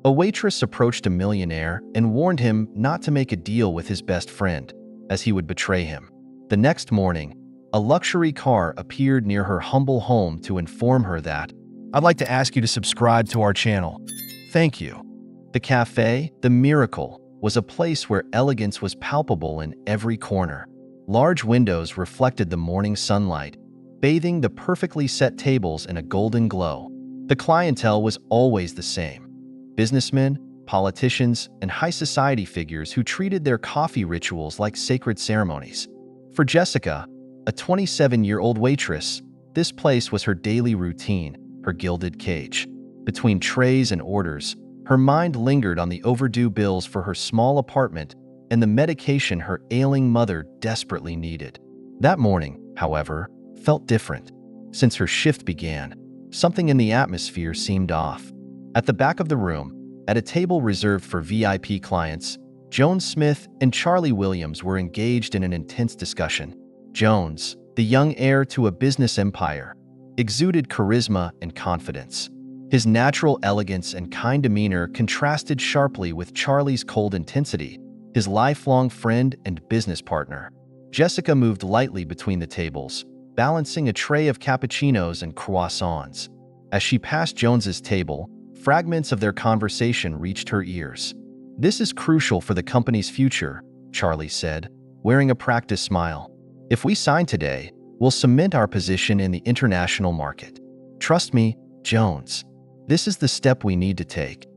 A waitress approached a millionaire and warned him not to make a deal with his best friend, as he would betray him. The next morning, a luxury car appeared near her humble home to inform her that, "I'd like to ask you to subscribe to our channel. Thank you." The cafe, The Miracle, was a place where elegance was palpable in every corner. Large windows reflected the morning sunlight, bathing the perfectly set tables in a golden glow. The clientele was always the same: businessmen, politicians, and high society figures who treated their coffee rituals like sacred ceremonies. For Jessica, a 27-year-old waitress, this place was her daily routine, her gilded cage. Between trays and orders, her mind lingered on the overdue bills for her small apartment and the medication her ailing mother desperately needed. That morning, however, felt different. Since her shift began, something in the atmosphere seemed off. At the back of the room, at a table reserved for VIP clients, Jones Smith and Charlie Williams were engaged in an intense discussion. Jones, the young heir to a business empire, exuded charisma and confidence. His natural elegance and kind demeanor contrasted sharply with Charlie's cold intensity, his lifelong friend and business partner. Jessica moved lightly between the tables, balancing a tray of cappuccinos and croissants. As she passed Jones's table, fragments of their conversation reached her ears. "This is crucial for the company's future," Charlie said, wearing a practiced smile. "If we sign today, we'll cement our position in the international market. Trust me, Jones. This is the step we need to take."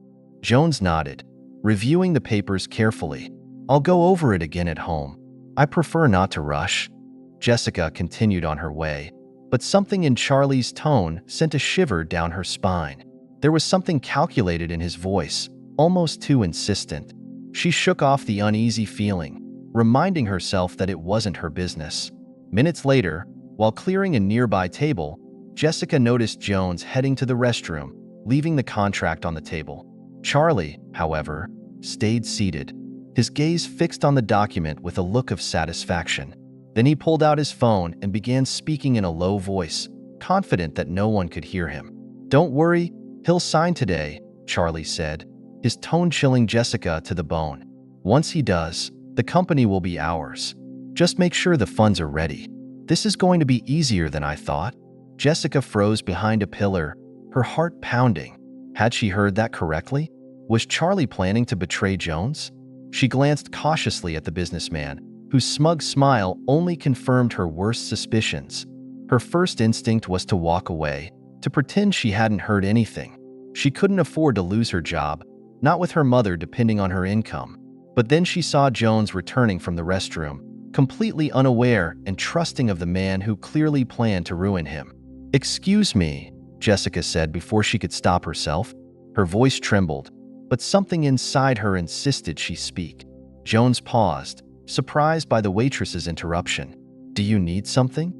Jones nodded, reviewing the papers carefully. "I'll go over it again at home. I prefer not to rush." Jessica continued on her way, but something in Charlie's tone sent a shiver down her spine. There was something calculated in his voice, almost too insistent. She shook off the uneasy feeling, reminding herself that it wasn't her business. Minutes later, while clearing a nearby table, Jessica noticed Jones heading to the restroom, leaving the contract on the table. Charlie, however, stayed seated, his gaze fixed on the document with a look of satisfaction. Then he pulled out his phone and began speaking in a low voice, confident that no one could hear him. "Don't worry, he'll sign today," Charlie said, his tone chilling Jessica to the bone. "Once he does, the company will be ours. Just make sure the funds are ready." "This is going to be easier than I thought." Jessica froze behind a pillar, her heart pounding. Had she heard that correctly? Was Charlie planning to betray Jones? She glanced cautiously at the businessman, whose smug smile only confirmed her worst suspicions. Her first instinct was to walk away, to pretend she hadn't heard anything. She couldn't afford to lose her job, not with her mother depending on her income. But then she saw Jones returning from the restroom, completely unaware and trusting of the man who clearly planned to ruin him. "Excuse me," Jessica said before she could stop herself. Her voice trembled, but something inside her insisted she speak. Jones paused, surprised by the waitress's interruption. "Do you need something?"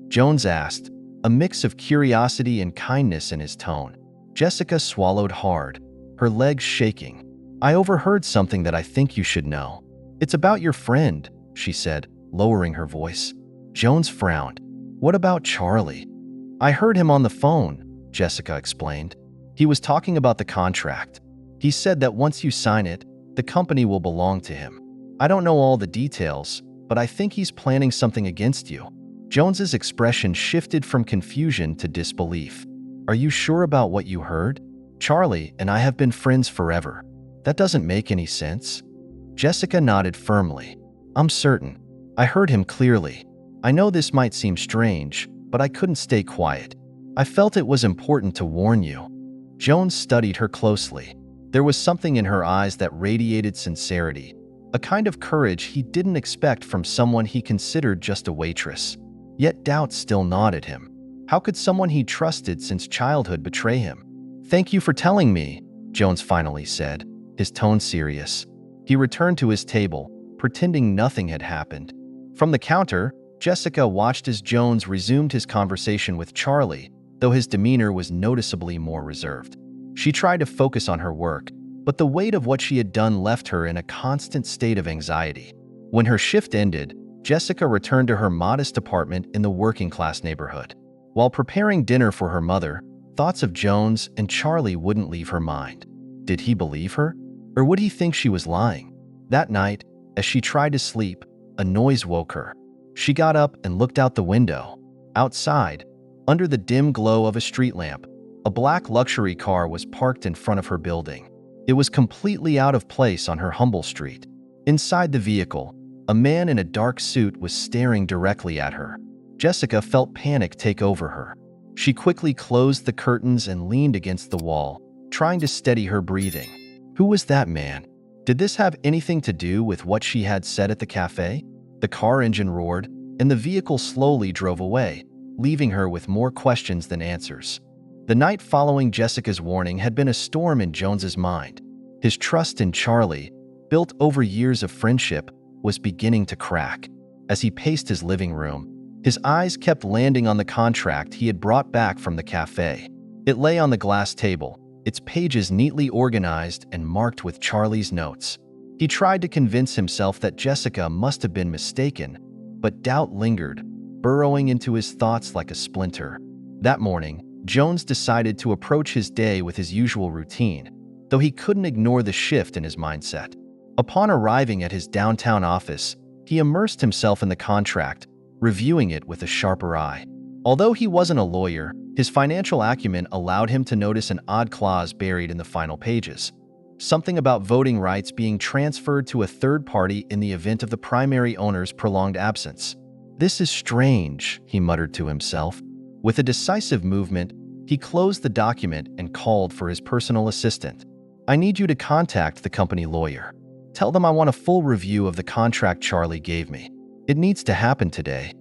Jones asked, a mix of curiosity and kindness in his tone. Jessica swallowed hard, her legs shaking. "I overheard something that I think you should know. It's about your friend," she said, lowering her voice. Jones frowned. "What about Charlie?" "I heard him on the phone," Jessica explained. "He was talking about the contract. He said that once you sign it, the company will belong to him. I don't know all the details, but I think he's planning something against you." Jones's expression shifted from confusion to disbelief. "Are you sure about what you heard? Charlie and I have been friends forever. That doesn't make any sense." Jessica nodded firmly. "I'm certain. I heard him clearly. I know this might seem strange, but I couldn't stay quiet. I felt it was important to warn you." Jones studied her closely. There was something in her eyes that radiated sincerity, a kind of courage he didn't expect from someone he considered just a waitress. Yet doubt still gnawed at him. How could someone he trusted since childhood betray him? "Thank you for telling me," Jones finally said, his tone serious. He returned to his table, pretending nothing had happened. From the counter, Jessica watched as Jones resumed his conversation with Charlie, though his demeanor was noticeably more reserved. She tried to focus on her work, but the weight of what she had done left her in a constant state of anxiety. When her shift ended, Jessica returned to her modest apartment in the working-class neighborhood. While preparing dinner for her mother, thoughts of Jones and Charlie wouldn't leave her mind. Did he believe her? Or would he think she was lying? That night, as she tried to sleep, a noise woke her. She got up and looked out the window. Outside, under the dim glow of a street lamp, a black luxury car was parked in front of her building. It was completely out of place on her humble street. Inside the vehicle, a man in a dark suit was staring directly at her. Jessica felt panic take over her. She quickly closed the curtains and leaned against the wall, trying to steady her breathing. Who was that man? Did this have anything to do with what she had said at the cafe? The car engine roared, and the vehicle slowly drove away, leaving her with more questions than answers. The night following Jessica's warning had been a storm in Jones's mind. His trust in Charlie, built over years of friendship, was beginning to crack. As he paced his living room, his eyes kept landing on the contract he had brought back from the cafe. It lay on the glass table, its pages neatly organized and marked with Charlie's notes. He tried to convince himself that Jessica must have been mistaken, but doubt lingered, burrowing into his thoughts like a splinter. That morning, Jones decided to approach his day with his usual routine, though he couldn't ignore the shift in his mindset. Upon arriving at his downtown office, he immersed himself in the contract, reviewing it with a sharper eye. Although he wasn't a lawyer, his financial acumen allowed him to notice an odd clause buried in the final pages. Something about voting rights being transferred to a third party in the event of the primary owner's prolonged absence. "This is strange," he muttered to himself. With a decisive movement, he closed the document and called for his personal assistant. "I need you to contact the company lawyer. Tell them I want a full review of the contract Charlie gave me. It needs to happen today."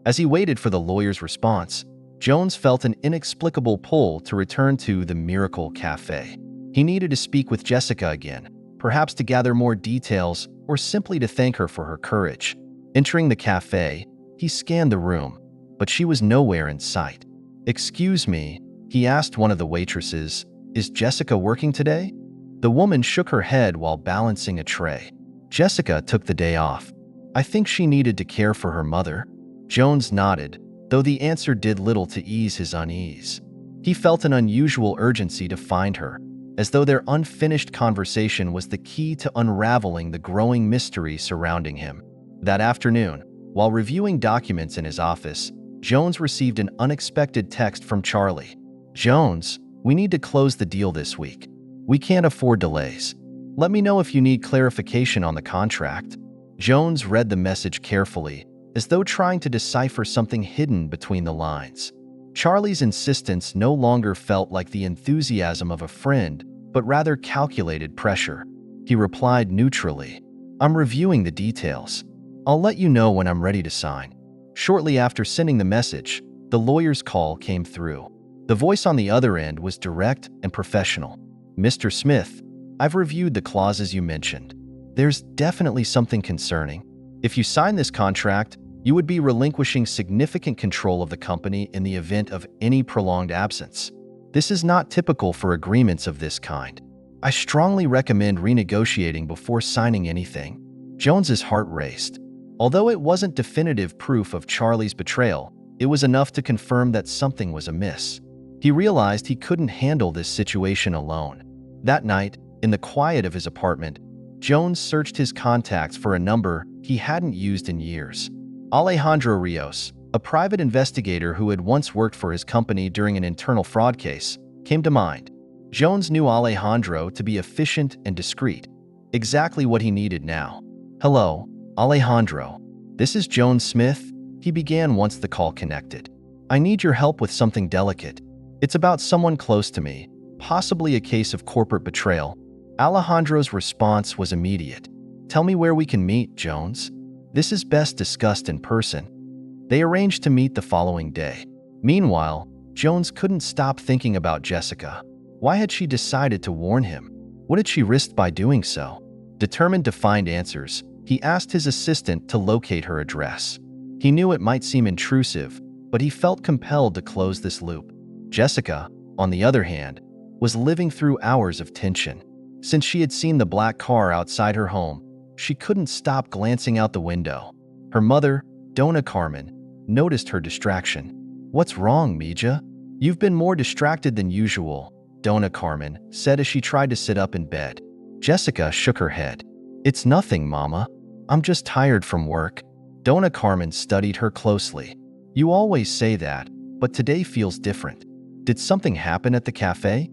As he waited for the lawyer's response, Jones felt an inexplicable pull to return to the Miracle Cafe. He needed to speak with Jessica again, perhaps to gather more details or simply to thank her for her courage. Entering the cafe, he scanned the room, but she was nowhere in sight. "Excuse me," he asked one of the waitresses, "is Jessica working today?" The woman shook her head while balancing a tray. "Jessica took the day off. I think she needed to care for her mother." Jones nodded, though the answer did little to ease his unease. He felt an unusual urgency to find her, as though their unfinished conversation was the key to unraveling the growing mystery surrounding him. That afternoon, while reviewing documents in his office, Jones received an unexpected text from Charlie. "Jones, we need to close the deal this week. We can't afford delays. Let me know if you need clarification on the contract." Jones read the message carefully, as though trying to decipher something hidden between the lines. Charlie's insistence no longer felt like the enthusiasm of a friend, but rather calculated pressure. He replied neutrally, "I'm reviewing the details. I'll let you know when I'm ready to sign." Shortly after sending the message, the lawyer's call came through. The voice on the other end was direct and professional. "Mr. Smith, I've reviewed the clauses you mentioned. There's definitely something concerning. If you sign this contract, you would be relinquishing significant control of the company in the event of any prolonged absence. This is not typical for agreements of this kind. I strongly recommend renegotiating before signing anything." Jones's heart raced. Although it wasn't definitive proof of Charlie's betrayal, it was enough to confirm that something was amiss. He realized he couldn't handle this situation alone. That night, in the quiet of his apartment, Jones searched his contacts for a number he hadn't used in years. Alejandro Rios, a private investigator who had once worked for his company during an internal fraud case, came to mind. Jones knew Alejandro to be efficient and discreet, exactly what he needed now. "Hello, Alejandro. This is Jones Smith," he began once the call connected. "I need your help with something delicate. It's about someone close to me, possibly a case of corporate betrayal." Alejandro's response was immediate. "Tell me where we can meet, Jones. This is best discussed in person." They arranged to meet the following day. Meanwhile, Jones couldn't stop thinking about Jessica. Why had she decided to warn him? What had she risked by doing so? Determined to find answers, he asked his assistant to locate her address. He knew it might seem intrusive, but he felt compelled to close this loop. Jessica, on the other hand, was living through hours of tension. Since she had seen the black car outside her home, she couldn't stop glancing out the window. Her mother, Donna Carmen, noticed her distraction. "What's wrong, Mija? You've been more distracted than usual." Donna Carmen said as she tried to sit up in bed. Jessica shook her head. It's nothing, Mama. I'm just tired from work. Donna Carmen studied her closely. You always say that, but today feels different. Did something happen at the cafe?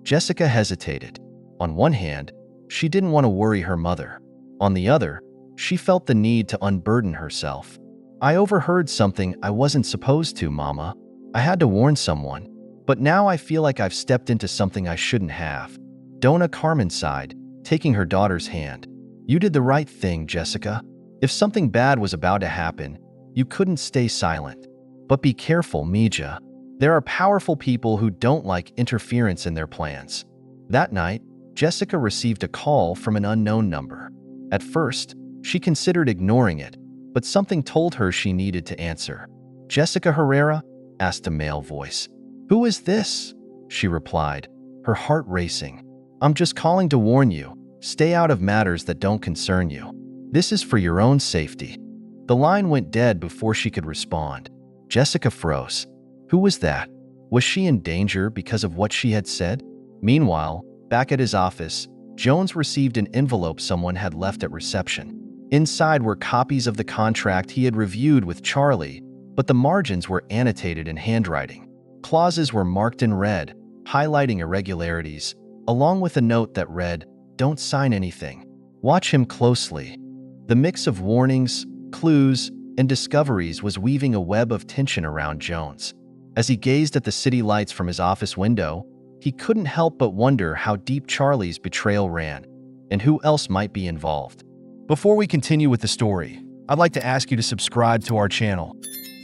Jessica hesitated. On one hand, she didn't want to worry her mother. On the other, she felt the need to unburden herself. I overheard something I wasn't supposed to, Mama. I had to warn someone, but now I feel like I've stepped into something I shouldn't have. Donna Carmen sighed, taking her daughter's hand. You did the right thing, Jessica. If something bad was about to happen, you couldn't stay silent. But be careful, Mija. There are powerful people who don't like interference in their plans. That night, Jessica received a call from an unknown number. At first, she considered ignoring it, but something told her she needed to answer. Jessica Herrera? Asked a male voice. Who is this? She replied, her heart racing. I'm just calling to warn you. Stay out of matters that don't concern you. This is for your own safety. The line went dead before she could respond. Jessica froze. Who was that? Was she in danger because of what she had said? Meanwhile, back at his office, Jones received an envelope someone had left at reception. Inside were copies of the contract he had reviewed with Charlie, but the margins were annotated in handwriting. Clauses were marked in red, highlighting irregularities, along with a note that read, "Don't sign anything. Watch him closely." The mix of warnings, clues, and discoveries was weaving a web of tension around Jones. As he gazed at the city lights from his office window, he couldn't help but wonder how deep Charlie's betrayal ran, and who else might be involved. Before we continue with the story, I'd like to ask you to subscribe to our channel.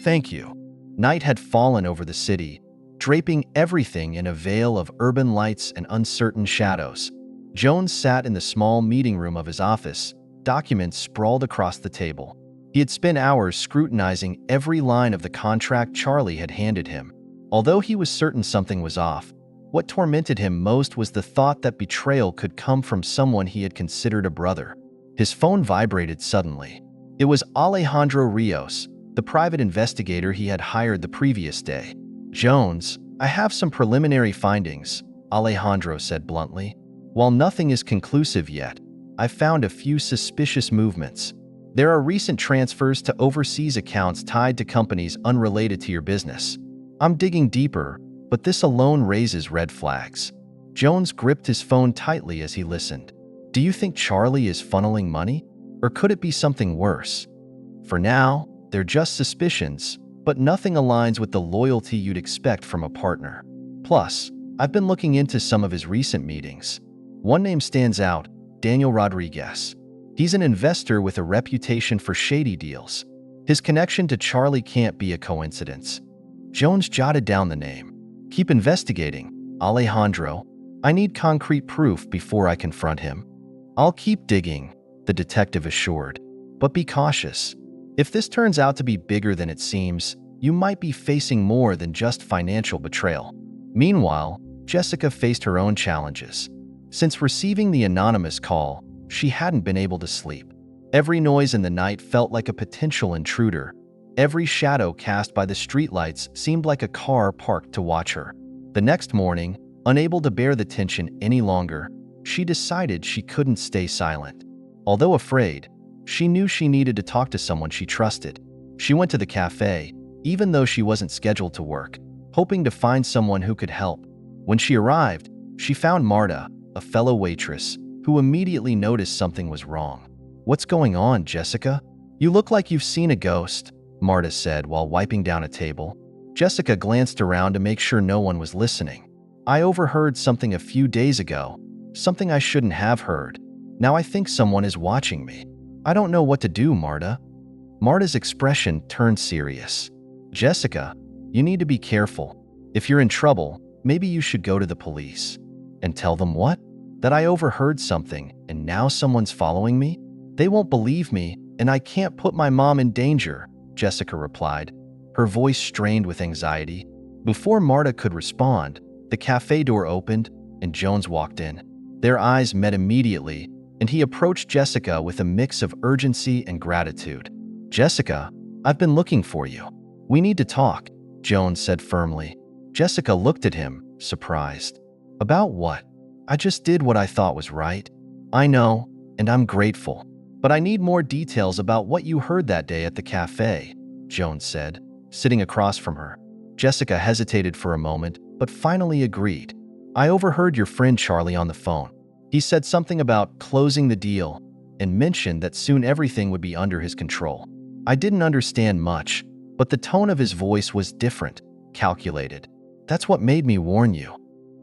Thank you. Night had fallen over the city, draping everything in a veil of urban lights and uncertain shadows. Jones sat in the small meeting room of his office, documents sprawled across the table. He had spent hours scrutinizing every line of the contract Charlie had handed him. Although he was certain something was off, what tormented him most was the thought that betrayal could come from someone he had considered a brother. His phone vibrated suddenly. It was Alejandro Rios, the private investigator he had hired the previous day. Jones, I have some preliminary findings, Alejandro said bluntly. While nothing is conclusive yet, I found a few suspicious movements. There are recent transfers to overseas accounts tied to companies unrelated to your business. I'm digging deeper, but this alone raises red flags. Jones gripped his phone tightly as he listened. Do you think Charlie is funneling money? Or could it be something worse? For now, they're just suspicions, but nothing aligns with the loyalty you'd expect from a partner. Plus, I've been looking into some of his recent meetings. One name stands out, Daniel Rodriguez. He's an investor with a reputation for shady deals. His connection to Charlie can't be a coincidence. Jones jotted down the name. Keep investigating, Alejandro. I need concrete proof before I confront him. I'll keep digging, the detective assured. But be cautious. If this turns out to be bigger than it seems, you might be facing more than just financial betrayal. Meanwhile, Jessica faced her own challenges. Since receiving the anonymous call, she hadn't been able to sleep. Every noise in the night felt like a potential intruder. Every shadow cast by the streetlights seemed like a car parked to watch her. The next morning, unable to bear the tension any longer, she decided she couldn't stay silent. Although afraid, she knew she needed to talk to someone she trusted. She went to the cafe, even though she wasn't scheduled to work, hoping to find someone who could help. When she arrived, she found Marta, a fellow waitress, who immediately noticed something was wrong. What's going on, Jessica? You look like you've seen a ghost, Marta said while wiping down a table. Jessica glanced around to make sure no one was listening. I overheard something a few days ago, something I shouldn't have heard. Now I think someone is watching me. I don't know what to do, Marta. Marta's expression turned serious. Jessica, you need to be careful. If you're in trouble, maybe you should go to the police. And tell them what? That I overheard something and now someone's following me? They won't believe me, and I can't put my mom in danger, Jessica replied, her voice strained with anxiety. Before Marta could respond, the cafe door opened and Jones walked in. Their eyes met immediately, and he approached Jessica with a mix of urgency and gratitude. Jessica, I've been looking for you. We need to talk, Jones said firmly. Jessica looked at him, surprised. About what? I just did what I thought was right. I know, and I'm grateful. But I need more details about what you heard that day at the cafe, Jones said, sitting across from her. Jessica hesitated for a moment, but finally agreed. I overheard your friend Charlie on the phone. He said something about closing the deal and mentioned that soon everything would be under his control. I didn't understand much, but the tone of his voice was different, calculated. That's what made me warn you.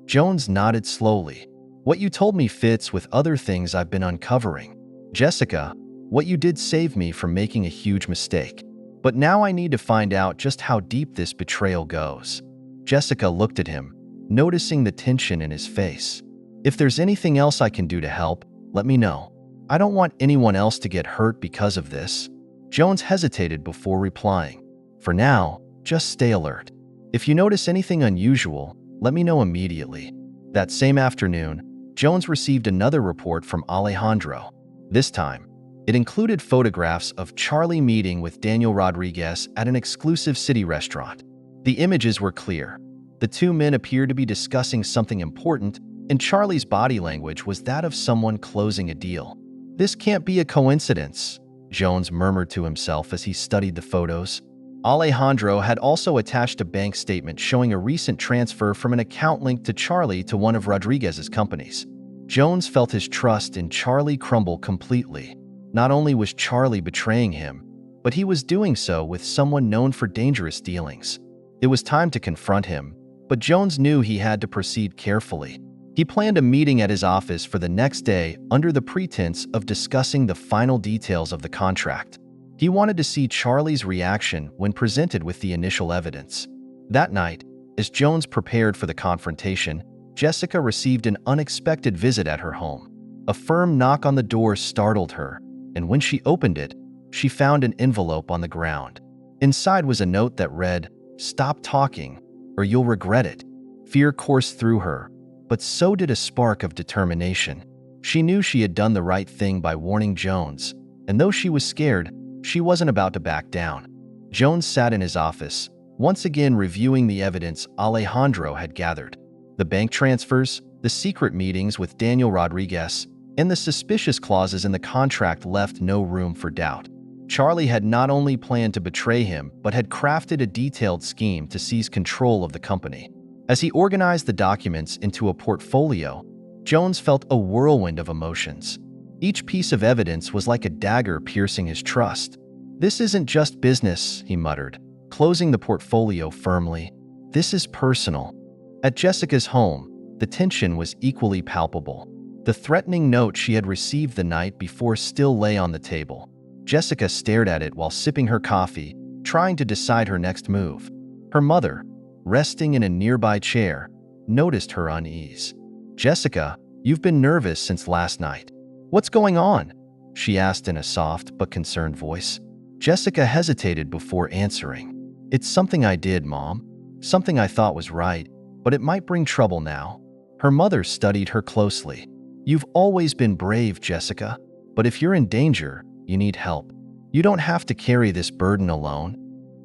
Jones nodded slowly. What you told me fits with other things I've been uncovering. Jessica, what you did saved me from making a huge mistake. But now I need to find out just how deep this betrayal goes. Jessica looked at him, noticing the tension in his face. If there's anything else I can do to help, let me know. I don't want anyone else to get hurt because of this. Jones hesitated before replying. For now, just stay alert. If you notice anything unusual, let me know immediately. That same afternoon, Jones received another report from Alejandro. This time, it included photographs of Charlie meeting with Daniel Rodriguez at an exclusive city restaurant. The images were clear. The two men appeared to be discussing something important, and Charlie's body language was that of someone closing a deal. This can't be a coincidence, Jones murmured to himself as he studied the photos. Alejandro had also attached a bank statement showing a recent transfer from an account linked to Charlie to one of Rodriguez's companies. Jones felt his trust in Charlie crumble completely. Not only was Charlie betraying him, but he was doing so with someone known for dangerous dealings. It was time to confront him, but Jones knew he had to proceed carefully. He planned a meeting at his office for the next day under the pretense of discussing the final details of the contract. He wanted to see Charlie's reaction when presented with the initial evidence. That night, as Jones prepared for the confrontation, Jessica received an unexpected visit at her home. A firm knock on the door startled her, and when she opened it, she found an envelope on the ground. Inside was a note that read, "Stop talking, or you'll regret it." Fear coursed through her, but so did a spark of determination. She knew she had done the right thing by warning Jones, and though she was scared, she wasn't about to back down. Jones sat in his office, once again reviewing the evidence Alejandro had gathered. The bank transfers, the secret meetings with Daniel Rodriguez, and the suspicious clauses in the contract left no room for doubt. Charlie had not only planned to betray him, but had crafted a detailed scheme to seize control of the company. As he organized the documents into a portfolio, Jones felt a whirlwind of emotions. Each piece of evidence was like a dagger piercing his trust. "This isn't just business," he muttered, closing the portfolio firmly. "This is personal." At Jessica's home, the tension was equally palpable. The threatening note she had received the night before still lay on the table. Jessica stared at it while sipping her coffee, trying to decide her next move. Her mother, resting in a nearby chair, noticed her unease. "Jessica, you've been nervous since last night. What's going on?" she asked in a soft but concerned voice. Jessica hesitated before answering. "It's something I did, Mom. Something I thought was right, but it might bring trouble now." Her mother studied her closely. "You've always been brave, Jessica, but if you're in danger, you need help. You don't have to carry this burden alone."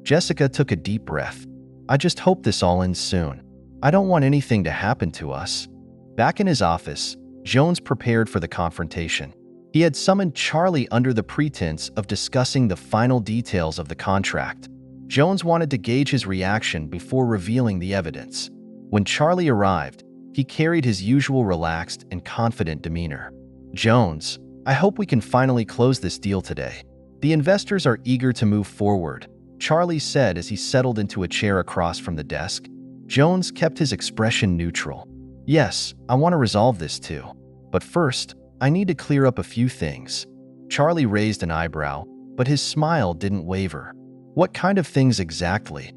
Jessica took a deep breath. "I just hope this all ends soon. I don't want anything to happen to us." Back in his office, Jones prepared for the confrontation. He had summoned Charlie under the pretense of discussing the final details of the contract. Jones wanted to gauge his reaction before revealing the evidence. When Charlie arrived, he carried his usual relaxed and confident demeanor. "Jones, I hope we can finally close this deal today. The investors are eager to move forward," Charlie said as he settled into a chair across from the desk. Jones kept his expression neutral. "Yes, I want to resolve this too. But first, I need to clear up a few things." Charlie raised an eyebrow, but his smile didn't waver. "What kind of things exactly?"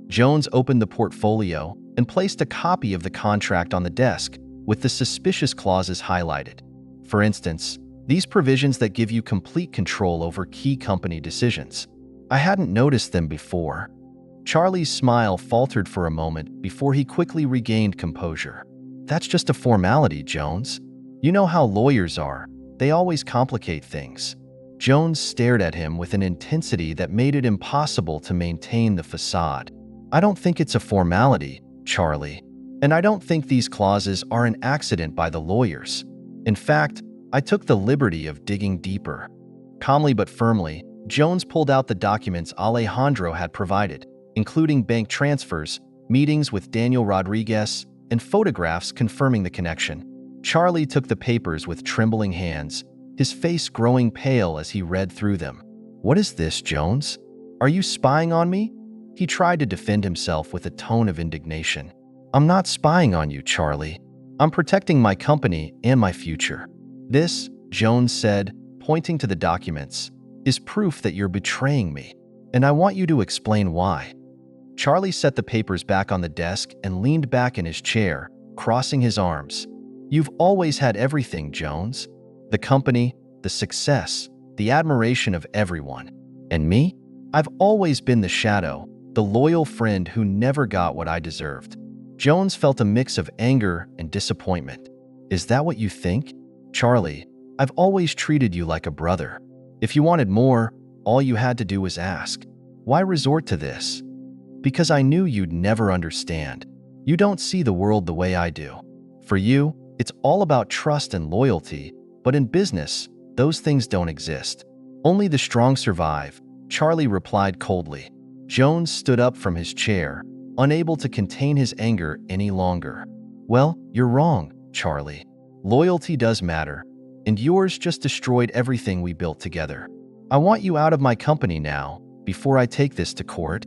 Jones opened the portfolio and placed a copy of the contract on the desk, with the suspicious clauses highlighted. For instance, these provisions that give you complete control over key company decisions. "I hadn't noticed them before." Charlie's smile faltered for a moment before he quickly regained composure. "That's just a formality, Jones. You know how lawyers are. They always complicate things." Jones stared at him with an intensity that made it impossible to maintain the facade. "I don't think it's a formality, Charlie. And I don't think these clauses are an accident by the lawyers. In fact, I took the liberty of digging deeper. Calmly but firmly, Jones pulled out the documents Alejandro had provided, including bank transfers, meetings with Daniel Rodriguez, and photographs confirming the connection. Charlie took the papers with trembling hands, his face growing pale as he read through them. "What is this, Jones? Are you spying on me?" He tried to defend himself with a tone of indignation. "I'm not spying on you, Charlie. I'm protecting my company and my future. This," Jones said, pointing to the documents, "is proof that you're betraying me, and I want you to explain why." Charlie set the papers back on the desk and leaned back in his chair, crossing his arms. "You've always had everything, Jones. The company, the success, the admiration of everyone. And me? I've always been the shadow, the loyal friend who never got what I deserved." Jones felt a mix of anger and disappointment. "Is that what you think? Charlie, I've always treated you like a brother. If you wanted more, all you had to do was ask. Why resort to this? Because I knew you'd never understand. You don't see the world the way I do. For you, it's all about trust and loyalty, but in business, those things don't exist. Only the strong survive," Charlie replied coldly. Jones stood up from his chair, unable to contain his anger any longer. "Well, you're wrong, Charlie. Loyalty does matter, and yours just destroyed everything we built together. I want you out of my company now, before I take this to court."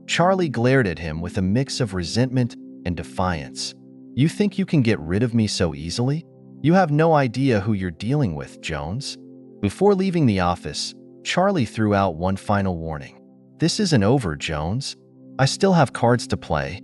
Charlie glared at him with a mix of resentment and defiance. "You think you can get rid of me so easily? You have no idea who you're dealing with, Jones." Before leaving the office, Charlie threw out one final warning. "This isn't over, Jones. I still have cards to play."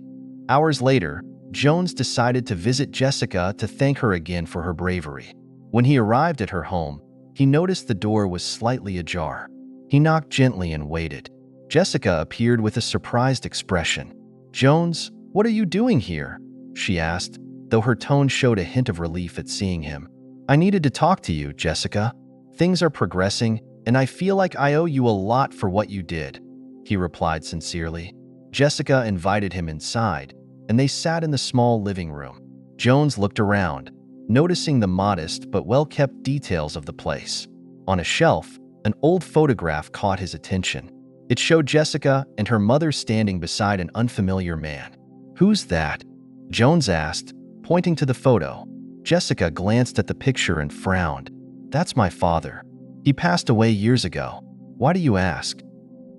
Hours later, Jones decided to visit Jessica to thank her again for her bravery. When he arrived at her home, he noticed the door was slightly ajar. He knocked gently and waited. Jessica appeared with a surprised expression. "Jones, what are you doing here?" she asked, though her tone showed a hint of relief at seeing him. "I needed to talk to you, Jessica. Things are progressing, and I feel like I owe you a lot for what you did," he replied sincerely. Jessica invited him inside, and they sat in the small living room. Jones looked around, noticing the modest but well-kept details of the place. On a shelf, an old photograph caught his attention. It showed Jessica and her mother standing beside an unfamiliar man. "Who's that?" Jones asked, pointing to the photo. Jessica glanced at the picture and frowned. "That's my father. He passed away years ago. Why do you ask?"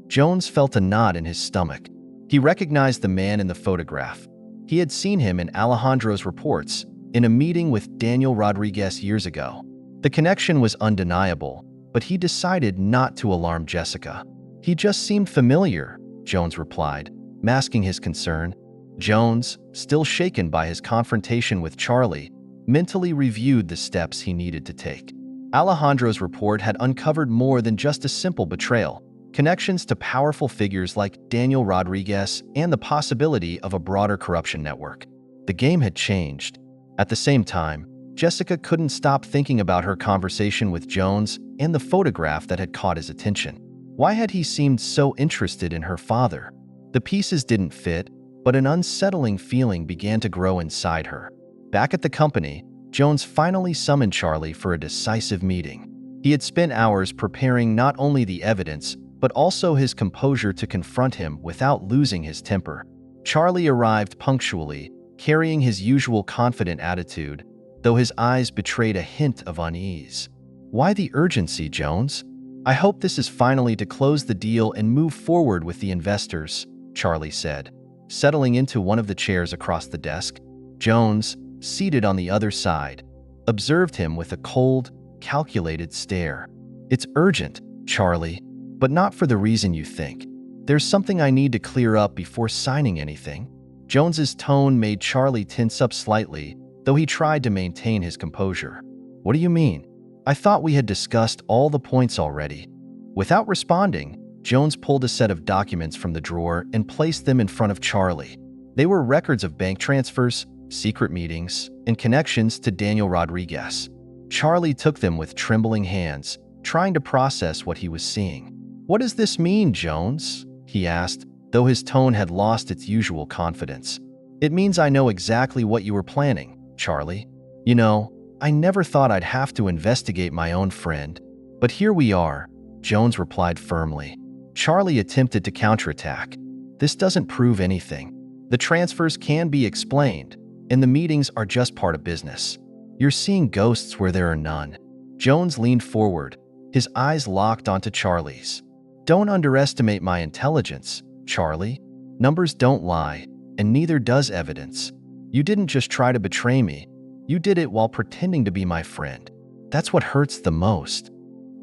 Jones felt a knot in his stomach. He recognized the man in the photograph. He had seen him in Alejandro's reports, in a meeting with Daniel Rodriguez years ago. The connection was undeniable, but he decided not to alarm Jessica. "He just seemed familiar," Jones replied, masking his concern. Jones, still shaken by his confrontation with Charlie, mentally reviewed the steps he needed to take. Alejandro's report had uncovered more than just a simple betrayal, connections to powerful figures like Daniel Rodriguez and the possibility of a broader corruption network. The game had changed. At the same time, Jessica couldn't stop thinking about her conversation with Jones and the photograph that had caught his attention. Why had he seemed so interested in her father? The pieces didn't fit, but an unsettling feeling began to grow inside her. Back at the company, Jones finally summoned Charlie for a decisive meeting. He had spent hours preparing not only the evidence, but also his composure to confront him without losing his temper. Charlie arrived punctually, carrying his usual confident attitude, though his eyes betrayed a hint of unease. "Why the urgency, Jones? I hope this is finally to close the deal and move forward with the investors," Charlie said, settling into one of the chairs across the desk. Jones, seated on the other side, observed him with a cold, calculated stare. "It's urgent, Charlie, but not for the reason you think. There's something I need to clear up before signing anything." Jones's tone made Charlie tense up slightly, though he tried to maintain his composure. "What do you mean? I thought we had discussed all the points already." Without responding, Jones pulled a set of documents from the drawer and placed them in front of Charlie. They were records of bank transfers, secret meetings, and connections to Daniel Rodriguez. Charlie took them with trembling hands, trying to process what he was seeing. "What does this mean, Jones?" he asked, though his tone had lost its usual confidence. It means I know exactly what you were planning, Charlie. You know, I never thought I'd have to investigate my own friend, but here we are, Jones replied firmly. Charlie attempted to counterattack. This doesn't prove anything. The transfers can be explained, and the meetings are just part of business. You're seeing ghosts where there are none. Jones leaned forward, his eyes locked onto Charlie's. Don't underestimate my intelligence, Charlie. Numbers don't lie, and neither does evidence. You didn't just try to betray me. You did it while pretending to be my friend. That's what hurts the most.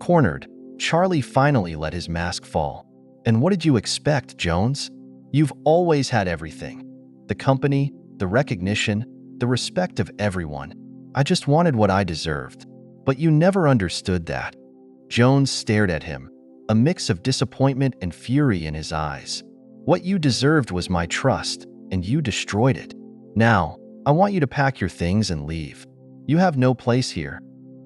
Cornered, Charlie finally let his mask fall. And what did you expect, Jones? You've always had everything. The company, the recognition, the respect of everyone. I just wanted what I deserved. But you never understood that. Jones stared at him, a mix of disappointment and fury in his eyes. What you deserved was my trust, and you destroyed it. Now, I want you to pack your things and leave. You have no place here.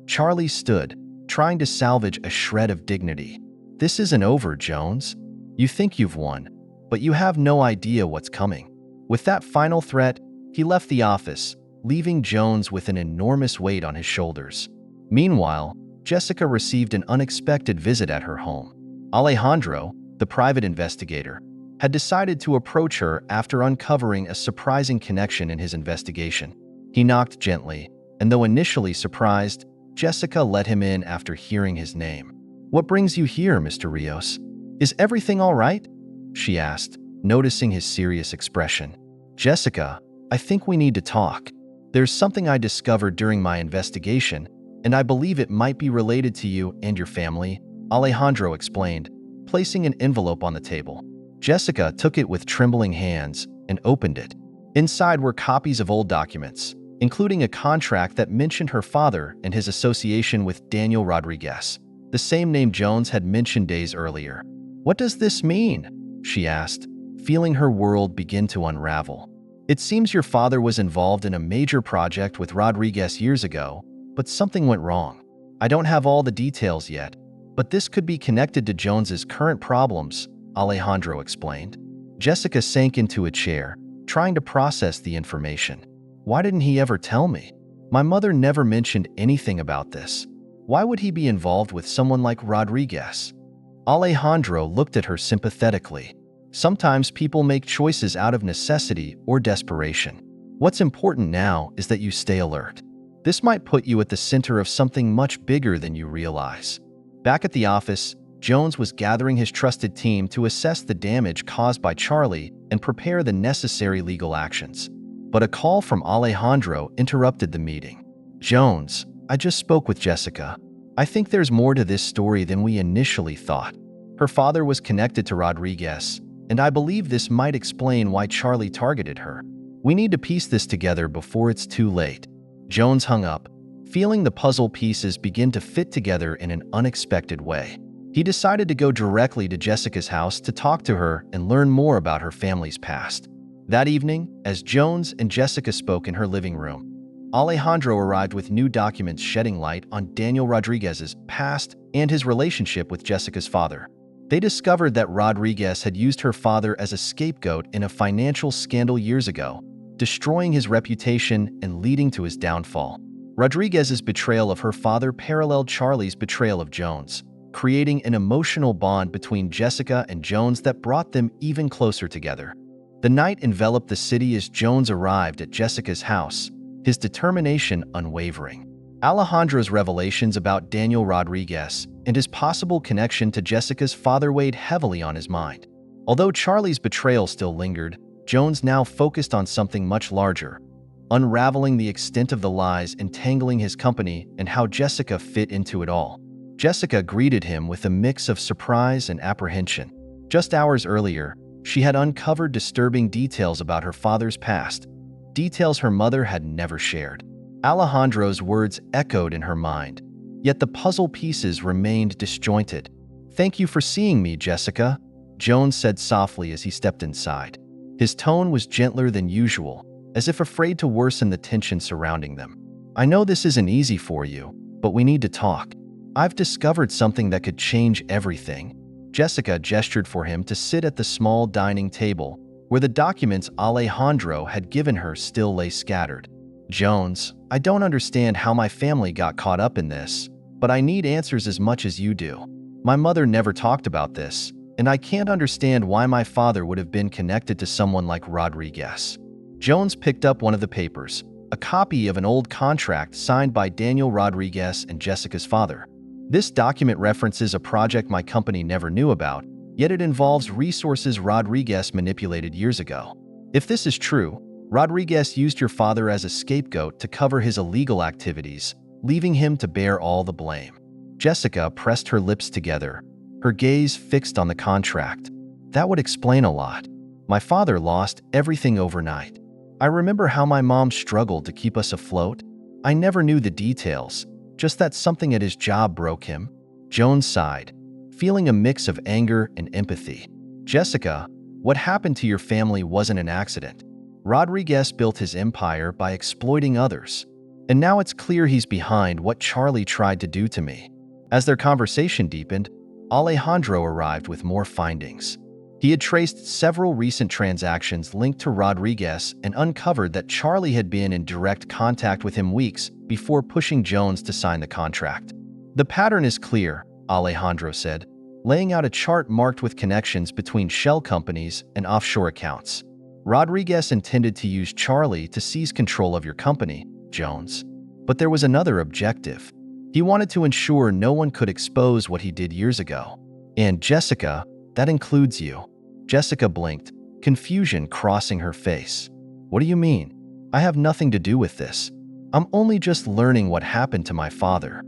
Charlie stood, trying to salvage a shred of dignity. This isn't over, Jones. You think you've won, but you have no idea what's coming. With that final threat, he left the office, leaving Jones with an enormous weight on his shoulders. Meanwhile, Jessica received an unexpected visit at her home. Alejandro, the private investigator, had decided to approach her after uncovering a surprising connection in his investigation. He knocked gently, and though initially surprised, Jessica let him in after hearing his name. "What brings you here, Mr. Rios? Is everything all right?" she asked, noticing his serious expression. "Jessica, I think we need to talk. There's something I discovered during my investigation, and I believe it might be related to you and your family," Alejandro explained, placing an envelope on the table. Jessica took it with trembling hands and opened it. Inside were copies of old documents, including a contract that mentioned her father and his association with Daniel Rodriguez, the same name Jones had mentioned days earlier. "What does this mean?" she asked, feeling her world begin to unravel. "It seems your father was involved in a major project with Rodriguez years ago, but something went wrong. I don't have all the details yet, but this could be connected to Jones's current problems," Alejandro explained. Jessica sank into a chair, trying to process the information. Why didn't he ever tell me? My mother never mentioned anything about this. Why would he be involved with someone like Rodriguez? Alejandro looked at her sympathetically. Sometimes people make choices out of necessity or desperation. What's important now is that you stay alert. This might put you at the center of something much bigger than you realize. Back at the office, Jones was gathering his trusted team to assess the damage caused by Charlie and prepare the necessary legal actions. But a call from Alejandro interrupted the meeting. "Jones, I just spoke with Jessica. I think there's more to this story than we initially thought. Her father was connected to Rodriguez, and I believe this might explain why Charlie targeted her. We need to piece this together before it's too late." Jones hung up, feeling the puzzle pieces begin to fit together in an unexpected way. He decided to go directly to Jessica's house to talk to her and learn more about her family's past. That evening, as Jones and Jessica spoke in her living room, Alejandro arrived with new documents shedding light on Daniel Rodriguez's past and his relationship with Jessica's father. They discovered that Rodriguez had used her father as a scapegoat in a financial scandal years ago, destroying his reputation and leading to his downfall. Rodriguez's betrayal of her father paralleled Charlie's betrayal of Jones, creating an emotional bond between Jessica and Jones that brought them even closer together. The night enveloped the city as Jones arrived at Jessica's house, his determination unwavering. Alejandro's revelations about Daniel Rodriguez and his possible connection to Jessica's father weighed heavily on his mind. Although Charlie's betrayal still lingered, Jones now focused on something much larger, unraveling the extent of the lies entangling his company and how Jessica fit into it all. Jessica greeted him with a mix of surprise and apprehension. Just hours earlier, she had uncovered disturbing details about her father's past, details her mother had never shared. Alejandro's words echoed in her mind, yet the puzzle pieces remained disjointed. "Thank you for seeing me, Jessica," Jones said softly as he stepped inside. His tone was gentler than usual, as if afraid to worsen the tension surrounding them. "I know this isn't easy for you, but we need to talk. I've discovered something that could change everything." Jessica gestured for him to sit at the small dining table, where the documents Alejandro had given her still lay scattered. "Jones, I don't understand how my family got caught up in this, but I need answers as much as you do. My mother never talked about this, and I can't understand why my father would have been connected to someone like Rodriguez." Jones picked up one of the papers, a copy of an old contract signed by Daniel Rodriguez and Jessica's father. This document references a project my company never knew about, yet it involves resources Rodriguez manipulated years ago. If this is true, Rodriguez used your father as a scapegoat to cover his illegal activities, leaving him to bear all the blame. Jessica pressed her lips together, her gaze fixed on the contract. That would explain a lot. My father lost everything overnight. I remember how my mom struggled to keep us afloat. I never knew the details, just that something at his job broke him. Jones sighed, feeling a mix of anger and empathy. "Jessica, what happened to your family wasn't an accident. Rodriguez built his empire by exploiting others, and now it's clear he's behind what Charlie tried to do to me." As their conversation deepened, Alejandro arrived with more findings. He had traced several recent transactions linked to Rodriguez and uncovered that Charlie had been in direct contact with him weeks before pushing Jones to sign the contract. "The pattern is clear," Alejandro said, laying out a chart marked with connections between shell companies and offshore accounts. "Rodriguez intended to use Charlie to seize control of your company, Jones. But there was another objective. He wanted to ensure no one could expose what he did years ago. And Jessica, that includes you." Jessica blinked, confusion crossing her face. "What do you mean? I have nothing to do with this. I'm only just learning what happened to my father."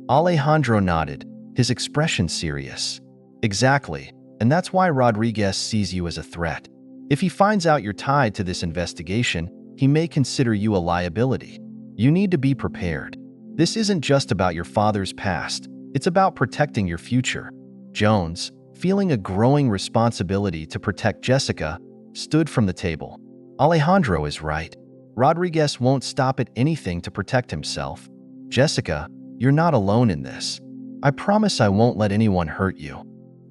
Alejandro nodded, his expression serious. "Exactly, and that's why Rodriguez sees you as a threat. If he finds out you're tied to this investigation, he may consider you a liability. You need to be prepared. This isn't just about your father's past, it's about protecting your future." Jones, feeling a growing responsibility to protect Jessica, stood from the table. "Alejandro is right. Rodriguez won't stop at anything to protect himself. Jessica, you're not alone in this. I promise I won't let anyone hurt you."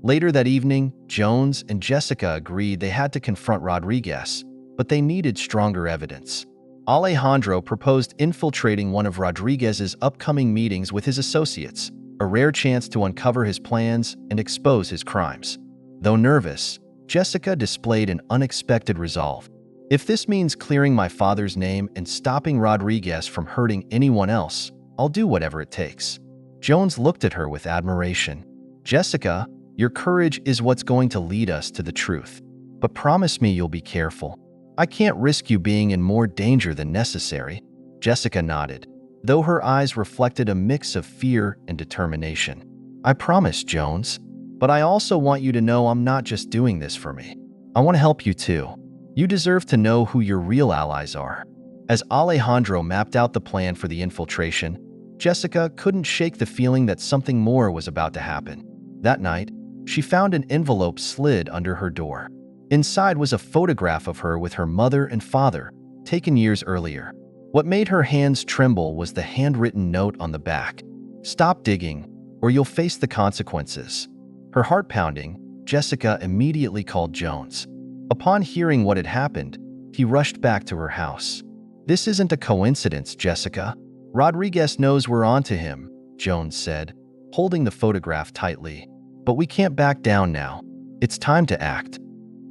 Later that evening, Jones and Jessica agreed they had to confront Rodriguez, but they needed stronger evidence. Alejandro proposed infiltrating one of Rodriguez's upcoming meetings with his associates, a rare chance to uncover his plans and expose his crimes. Though nervous, Jessica displayed an unexpected resolve. "If this means clearing my father's name and stopping Rodriguez from hurting anyone else, I'll do whatever it takes." Jones looked at her with admiration. "Jessica, your courage is what's going to lead us to the truth. But promise me you'll be careful. I can't risk you being in more danger than necessary." Jessica nodded, though her eyes reflected a mix of fear and determination. "I promise, Jones. But I also want you to know I'm not just doing this for me. I want to help you too. You deserve to know who your real allies are." As Alejandro mapped out the plan for the infiltration, Jessica couldn't shake the feeling that something more was about to happen. That night, she found an envelope slid under her door. Inside was a photograph of her with her mother and father, taken years earlier. What made her hands tremble was the handwritten note on the back. "Stop digging, or you'll face the consequences." Her heart pounding, Jessica immediately called Jones. Upon hearing what had happened, he rushed back to her house. "This isn't a coincidence, Jessica. Rodriguez knows we're onto him," Jones said, holding the photograph tightly. "But we can't back down now. It's time to act."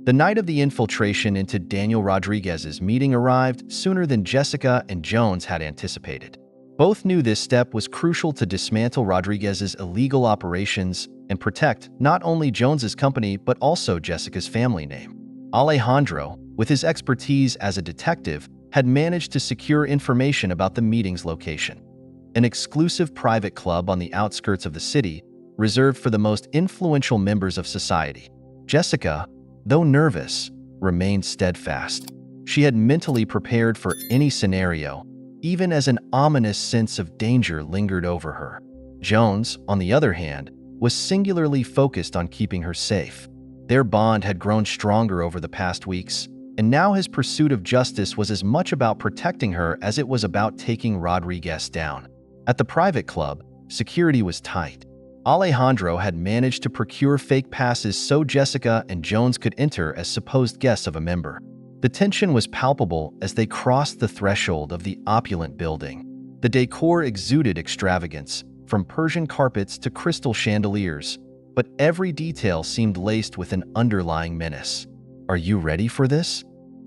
The night of the infiltration into Daniel Rodriguez's meeting arrived sooner than Jessica and Jones had anticipated. Both knew this step was crucial to dismantle Rodriguez's illegal operations and protect not only Jones's company but also Jessica's family name. Alejandro, with his expertise as a detective, had managed to secure information about the meeting's location. An exclusive private club on the outskirts of the city, reserved for the most influential members of society. Jessica, though nervous, remained steadfast. She had mentally prepared for any scenario, even as an ominous sense of danger lingered over her. Jones, on the other hand, was singularly focused on keeping her safe. Their bond had grown stronger over the past weeks, and now his pursuit of justice was as much about protecting her as it was about taking Rodriguez down. At the private club, security was tight. Alejandro had managed to procure fake passes so Jessica and Jones could enter as supposed guests of a member. The tension was palpable as they crossed the threshold of the opulent building. The decor exuded extravagance, from Persian carpets to crystal chandeliers, but every detail seemed laced with an underlying menace. "Are you ready for this?"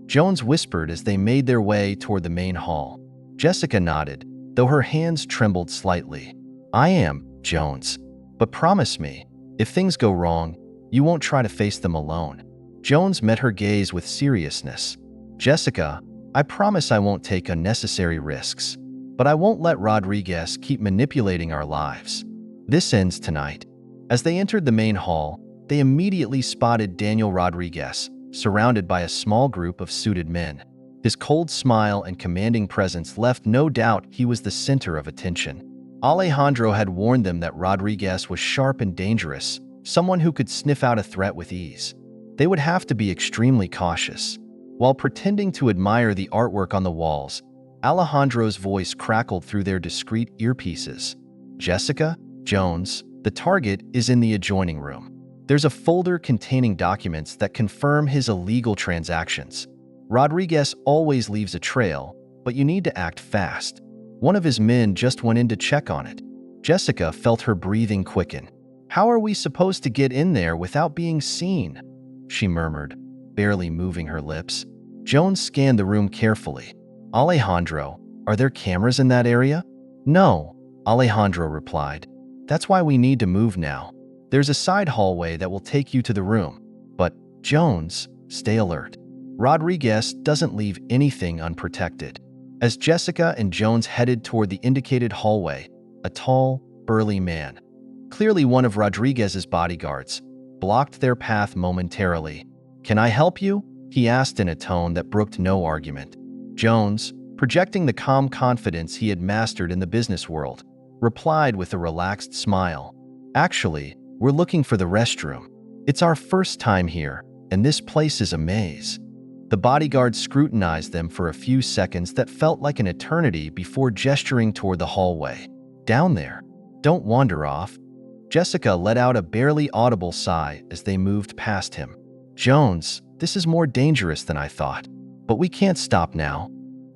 Jones whispered as they made their way toward the main hall. Jessica nodded, though her hands trembled slightly. "I am, Jones. But promise me, if things go wrong, you won't try to face them alone." Jones met her gaze with seriousness. "Jessica, I promise I won't take unnecessary risks, but I won't let Rodriguez keep manipulating our lives. This ends tonight." As they entered the main hall, they immediately spotted Daniel Rodriguez, surrounded by a small group of suited men. His cold smile and commanding presence left no doubt he was the center of attention. Alejandro had warned them that Rodriguez was sharp and dangerous, someone who could sniff out a threat with ease. They would have to be extremely cautious. While pretending to admire the artwork on the walls, Alejandro's voice crackled through their discreet earpieces. "Jessica, Jones, the target is in the adjoining room. There's a folder containing documents that confirm his illegal transactions. Rodriguez always leaves a trail, but you need to act fast. One of his men just went in to check on it." Jessica felt her breathing quicken. "How are we supposed to get in there without being seen?" she murmured, barely moving her lips. Jones scanned the room carefully. "Alejandro, are there cameras in that area?" "No," Alejandro replied. "That's why we need to move now. There's a side hallway that will take you to the room. But, Jones, stay alert. Rodriguez doesn't leave anything unprotected." As Jessica and Jones headed toward the indicated hallway, a tall, burly man, clearly one of Rodriguez's bodyguards, blocked their path momentarily. "Can I help you?" he asked in a tone that brooked no argument. Jones, projecting the calm confidence he had mastered in the business world, replied with a relaxed smile. "Actually, we're looking for the restroom. It's our first time here, and this place is a maze." The bodyguard scrutinized them for a few seconds that felt like an eternity before gesturing toward the hallway. "Down there. Don't wander off." Jessica let out a barely audible sigh as they moved past him. "Jones, this is more dangerous than I thought, but we can't stop now."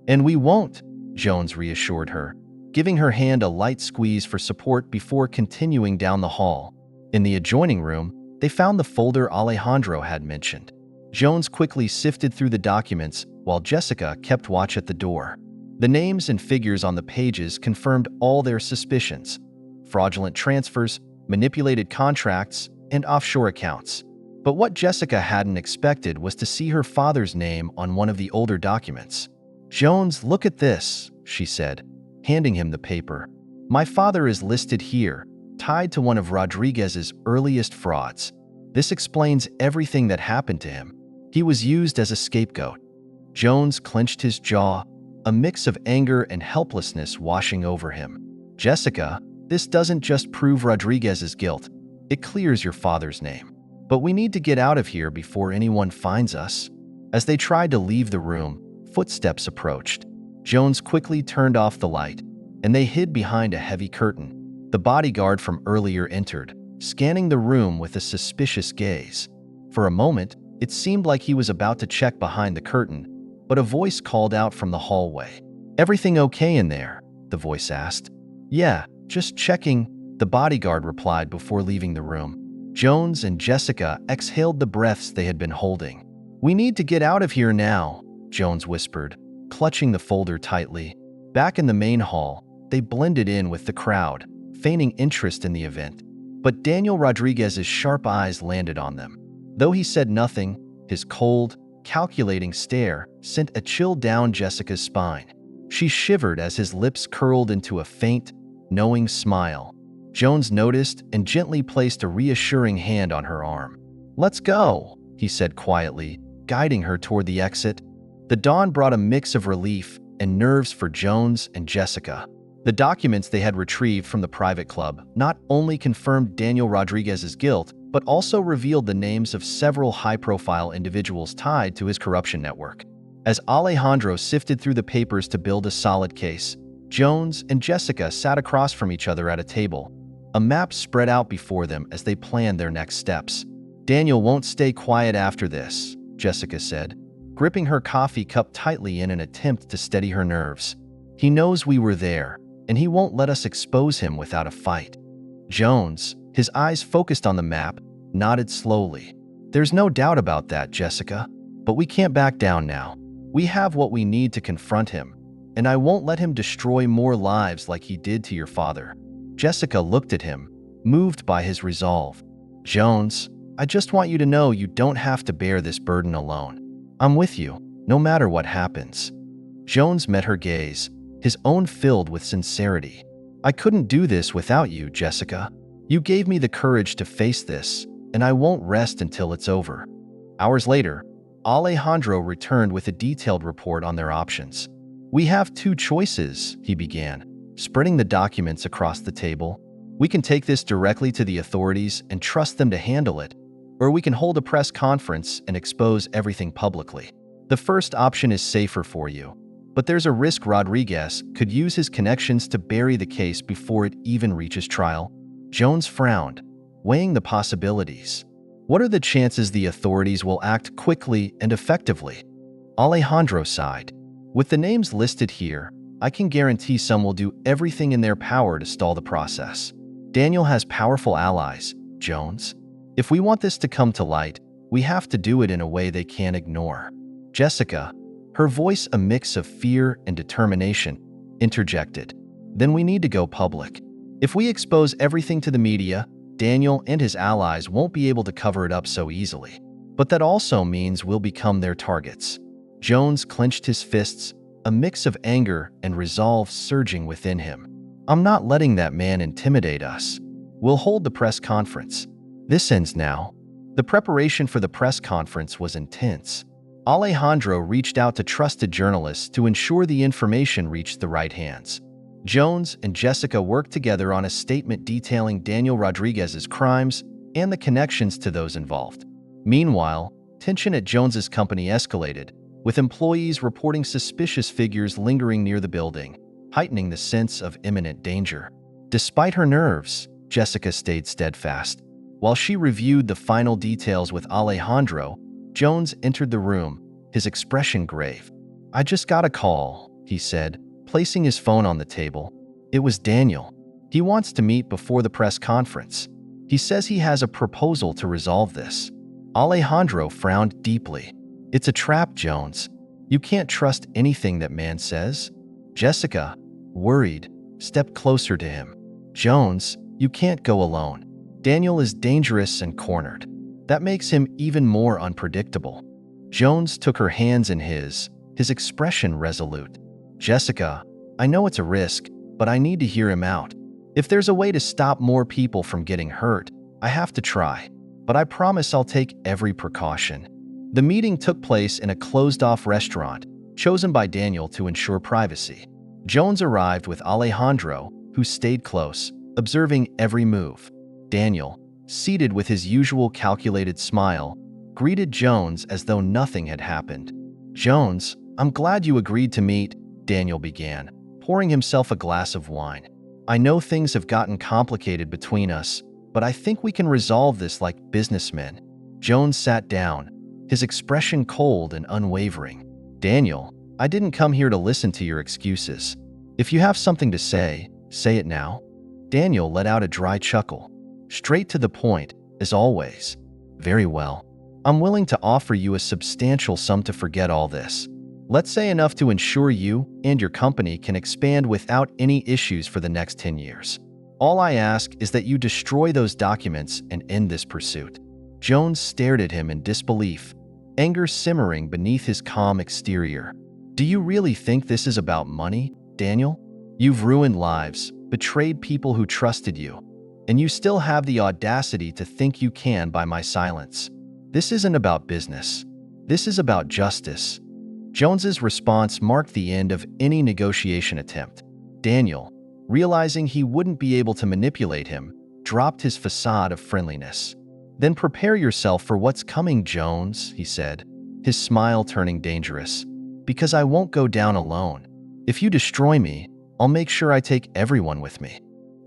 "And we won't," Jones reassured her, giving her hand a light squeeze for support before continuing down the hall. In the adjoining room, they found the folder Alejandro had mentioned. Jones quickly sifted through the documents while Jessica kept watch at the door. The names and figures on the pages confirmed all their suspicions: fraudulent transfers, manipulated contracts, and offshore accounts. But what Jessica hadn't expected was to see her father's name on one of the older documents. "Jones, look at this," she said, handing him the paper. "My father is listed here, tied to one of Rodriguez's earliest frauds. This explains everything that happened to him. He was used as a scapegoat." Jones clenched his jaw, a mix of anger and helplessness washing over him. "Jessica, this doesn't just prove Rodriguez's guilt. It clears your father's name. But we need to get out of here before anyone finds us." As they tried to leave the room, footsteps approached. Jones quickly turned off the light, and they hid behind a heavy curtain. The bodyguard from earlier entered, scanning the room with a suspicious gaze. For a moment, it seemed like he was about to check behind the curtain, but a voice called out from the hallway. "Everything okay in there?" the voice asked. "Yeah, just checking," the bodyguard replied before leaving the room. Jones and Jessica exhaled the breaths they had been holding. "We need to get out of here now," Jones whispered, clutching the folder tightly. Back in the main hall, they blended in with the crowd, feigning interest in the event. But Daniel Rodriguez's sharp eyes landed on them. Though he said nothing, his cold, calculating stare sent a chill down Jessica's spine. She shivered as his lips curled into a faint, knowing smile. Jones noticed and gently placed a reassuring hand on her arm. "Let's go," he said quietly, guiding her toward the exit. The dawn brought a mix of relief and nerves for Jones and Jessica. The documents they had retrieved from the private club not only confirmed Daniel Rodriguez's guilt, but also revealed the names of several high-profile individuals tied to his corruption network. As Alejandro sifted through the papers to build a solid case, Jones and Jessica sat across from each other at a table, A map spread out before them as they planned their next steps. "Daniel won't stay quiet after this," Jessica said, gripping her coffee cup tightly in an attempt to steady her nerves. "He knows we were there, and he won't let us expose him without a fight." Jones, his eyes focused on the map, nodded slowly. "There's no doubt about that, Jessica. But we can't back down now. We have what we need to confront him, and I won't let him destroy more lives like he did to your father." Jessica looked at him, moved by his resolve. "Jones, I just want you to know you don't have to bear this burden alone. I'm with you, no matter what happens." Jones met her gaze, his own filled with sincerity. "I couldn't do this without you, Jessica. You gave me the courage to face this, and I won't rest until it's over." Hours later, Alejandro returned with a detailed report on their options. "We have two choices," he began, spreading the documents across the table. "We can take this directly to the authorities and trust them to handle it, or we can hold a press conference and expose everything publicly. The first option is safer for you, but there's a risk Rodriguez could use his connections to bury the case before it even reaches trial." Jones frowned, weighing the possibilities. "What are the chances the authorities will act quickly and effectively?" Alejandro sighed. "With the names listed here, I can guarantee some will do everything in their power to stall the process. Daniel has powerful allies, Jones. If we want this to come to light, we have to do it in a way they can't ignore." Jessica, her voice a mix of fear and determination, interjected. "Then we need to go public. If we expose everything to the media, Daniel and his allies won't be able to cover it up so easily. But that also means we'll become their targets." Jones clenched his fists, a mix of anger and resolve surging within him. "I'm not letting that man intimidate us. We'll hold the press conference. This ends now." The preparation for the press conference was intense. Alejandro reached out to trusted journalists to ensure the information reached the right hands. Jones and Jessica worked together on a statement detailing Daniel Rodriguez's crimes and the connections to those involved. Meanwhile, tension at Jones's company escalated, with employees reporting suspicious figures lingering near the building, heightening the sense of imminent danger. Despite her nerves, Jessica stayed steadfast. While she reviewed the final details with Alejandro, Jones entered the room, his expression grave. "I just got a call," he said, placing his phone on the table. "It was Daniel. He wants to meet before the press conference. He says he has a proposal to resolve this." Alejandro frowned deeply. "It's a trap, Jones. You can't trust anything that man says." Jessica, worried, stepped closer to him. "Jones, you can't go alone. Daniel is dangerous and cornered. That makes him even more unpredictable." Jones took her hands in his expression resolute. "Jessica, I know it's a risk, but I need to hear him out. If there's a way to stop more people from getting hurt, I have to try. But I promise I'll take every precaution." The meeting took place in a closed-off restaurant, chosen by Daniel to ensure privacy. Jones arrived with Alejandro, who stayed close, observing every move. Daniel, seated with his usual calculated smile, greeted Jones as though nothing had happened. "Jones, I'm glad you agreed to meet," Daniel began, pouring himself a glass of wine. "I know things have gotten complicated between us, but I think we can resolve this like businessmen." Jones sat down, his expression cold and unwavering. "Daniel, I didn't come here to listen to your excuses. If you have something to say it now." Daniel let out a dry chuckle. Straight to the point, as always. "Very well. I'm willing to offer you a substantial sum to forget all this. Let's say enough to ensure you and your company can expand without any issues for the next 10 years. All I ask is that you destroy those documents and end this pursuit." Jones stared at him in disbelief, anger simmering beneath his calm exterior. "Do you really think this is about money, Daniel? You've ruined lives, betrayed people who trusted you, and you still have the audacity to think you can buy my silence. This isn't about business. This is about justice." Jones's response marked the end of any negotiation attempt. Daniel, realizing he wouldn't be able to manipulate him, dropped his facade of friendliness. "Then prepare yourself for what's coming, Jones," he said, his smile turning dangerous. "Because I won't go down alone. If you destroy me, I'll make sure I take everyone with me."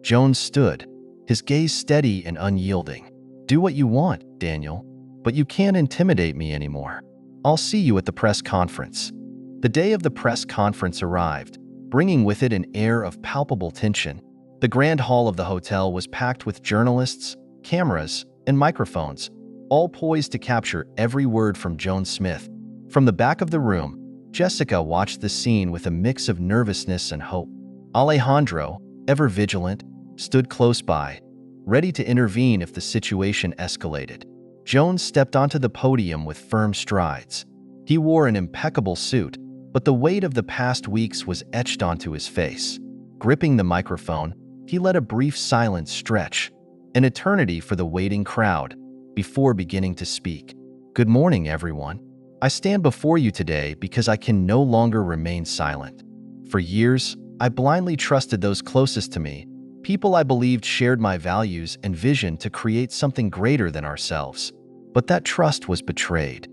Jones stood, his gaze steady and unyielding. "Do what you want, Daniel, but you can't intimidate me anymore. I'll see you at the press conference." The day of the press conference arrived, bringing with it an air of palpable tension. The grand hall of the hotel was packed with journalists, cameras, and microphones, all poised to capture every word from Joan Smith. From the back of the room, Jessica watched the scene with a mix of nervousness and hope. Alejandro, ever vigilant, stood close by, ready to intervene if the situation escalated. Jones stepped onto the podium with firm strides. He wore an impeccable suit, but the weight of the past weeks was etched onto his face. Gripping the microphone, he let a brief silence stretch, an eternity for the waiting crowd, before beginning to speak. "Good morning, everyone. I stand before you today because I can no longer remain silent. For years, I blindly trusted those closest to me, people I believed shared my values and vision to create something greater than ourselves. But that trust was betrayed."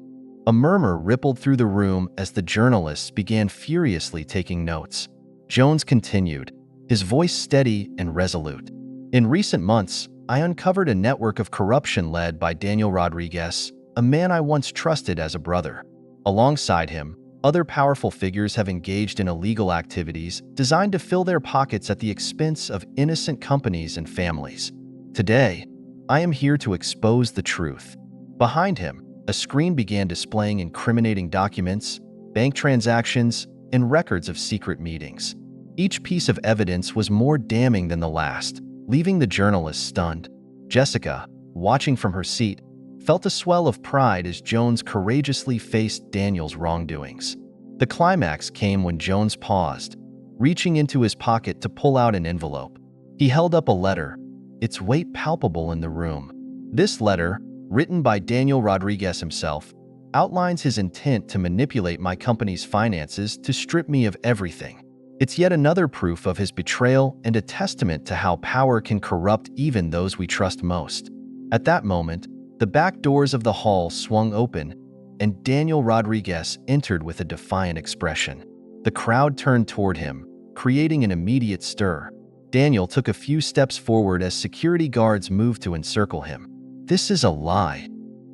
A murmur rippled through the room as the journalists began furiously taking notes. Jones continued, his voice steady and resolute. "In recent months, I uncovered a network of corruption led by Daniel Rodriguez, a man I once trusted as a brother. Alongside him, other powerful figures have engaged in illegal activities designed to fill their pockets at the expense of innocent companies and families. Today, I am here to expose the truth." Behind him, a screen began displaying incriminating documents, bank transactions, and records of secret meetings. Each piece of evidence was more damning than the last, leaving the journalists stunned. Jessica, watching from her seat, felt a swell of pride as Jones courageously faced Daniel's wrongdoings. The climax came when Jones paused, reaching into his pocket to pull out an envelope. He held up a letter, its weight palpable in the room. This letter, written by Daniel Rodriguez himself, outlines his intent to manipulate my company's finances to strip me of everything. It's yet another proof of his betrayal and a testament to how power can corrupt even those we trust most. At that moment, the back doors of the hall swung open, and Daniel Rodriguez entered with a defiant expression. The crowd turned toward him, creating an immediate stir. Daniel took a few steps forward as security guards moved to encircle him. "This is a lie,"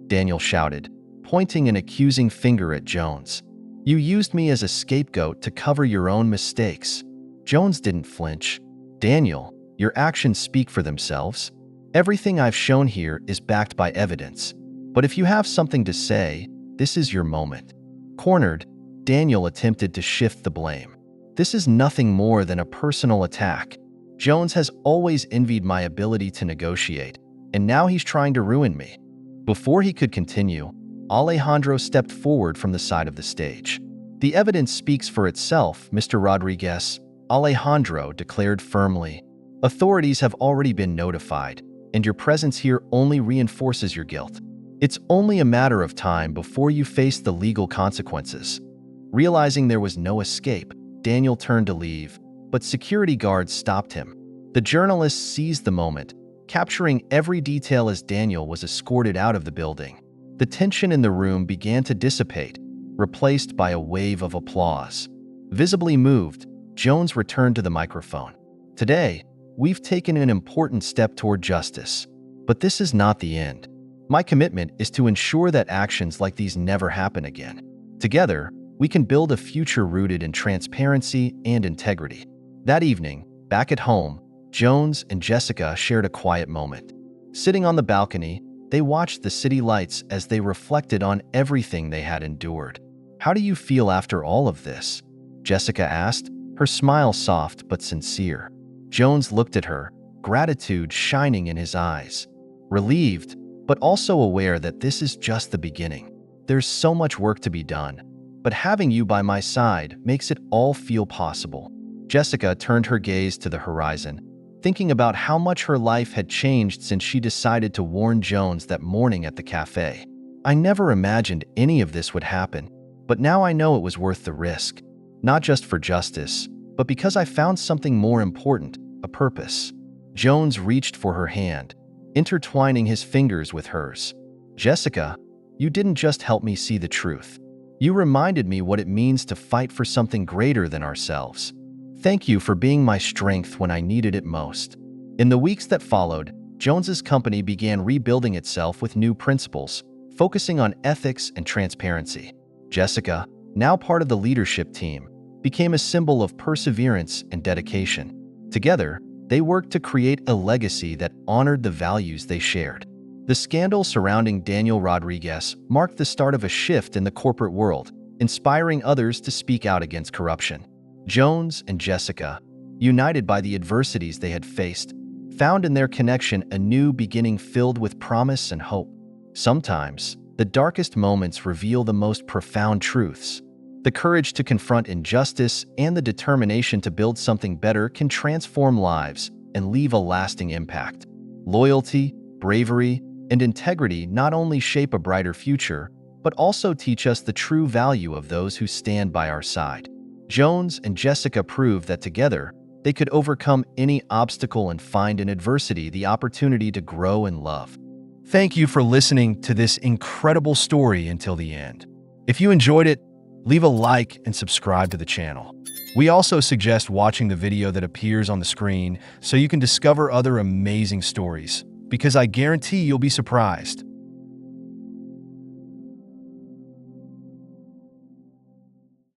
Daniel shouted, pointing an accusing finger at Jones. "You used me as a scapegoat to cover your own mistakes." Jones didn't flinch. "Daniel, your actions speak for themselves. Everything I've shown here is backed by evidence. But if you have something to say, this is your moment." Cornered, Daniel attempted to shift the blame. "This is nothing more than a personal attack. Jones has always envied my ability to negotiate, and now he's trying to ruin me." Before he could continue, Alejandro stepped forward from the side of the stage. "The evidence speaks for itself, Mr. Rodriguez," Alejandro declared firmly. "Authorities have already been notified, and your presence here only reinforces your guilt. It's only a matter of time before you face the legal consequences." Realizing there was no escape, Daniel turned to leave, but security guards stopped him. The journalists seized the moment, capturing every detail as Daniel was escorted out of the building. The tension in the room began to dissipate, replaced by a wave of applause. Visibly moved, Jones returned to the microphone. "Today, we've taken an important step toward justice, but this is not the end. My commitment is to ensure that actions like these never happen again. Together, we can build a future rooted in transparency and integrity." That evening, back at home, Jones and Jessica shared a quiet moment. Sitting on the balcony, they watched the city lights as they reflected on everything they had endured. "How do you feel after all of this?" Jessica asked, her smile soft but sincere. Jones looked at her, gratitude shining in his eyes. Relieved, but also aware that this is just the beginning. "There's so much work to be done, but having you by my side makes it all feel possible." Jessica turned her gaze to the horizon, thinking about how much her life had changed since she decided to warn Jones that morning at the cafe. "I never imagined any of this would happen, but now I know it was worth the risk. Not just for justice, but because I found something more important, a purpose." Jones reached for her hand, intertwining his fingers with hers. "Jessica, you didn't just help me see the truth. You reminded me what it means to fight for something greater than ourselves. Thank you for being my strength when I needed it most." In the weeks that followed, Jones's company began rebuilding itself with new principles, focusing on ethics and transparency. Jessica, now part of the leadership team, became a symbol of perseverance and dedication. Together, they worked to create a legacy that honored the values they shared. The scandal surrounding Daniel Rodriguez marked the start of a shift in the corporate world, inspiring others to speak out against corruption. Jones and Jessica, united by the adversities they had faced, found in their connection a new beginning filled with promise and hope. Sometimes, the darkest moments reveal the most profound truths. The courage to confront injustice and the determination to build something better can transform lives and leave a lasting impact. Loyalty, bravery, and integrity not only shape a brighter future, but also teach us the true value of those who stand by our side. Jones and Jessica proved that together, they could overcome any obstacle and find in adversity the opportunity to grow in love. Thank you for listening to this incredible story until the end. If you enjoyed it, leave a like and subscribe to the channel. We also suggest watching the video that appears on the screen so you can discover other amazing stories, because I guarantee you'll be surprised.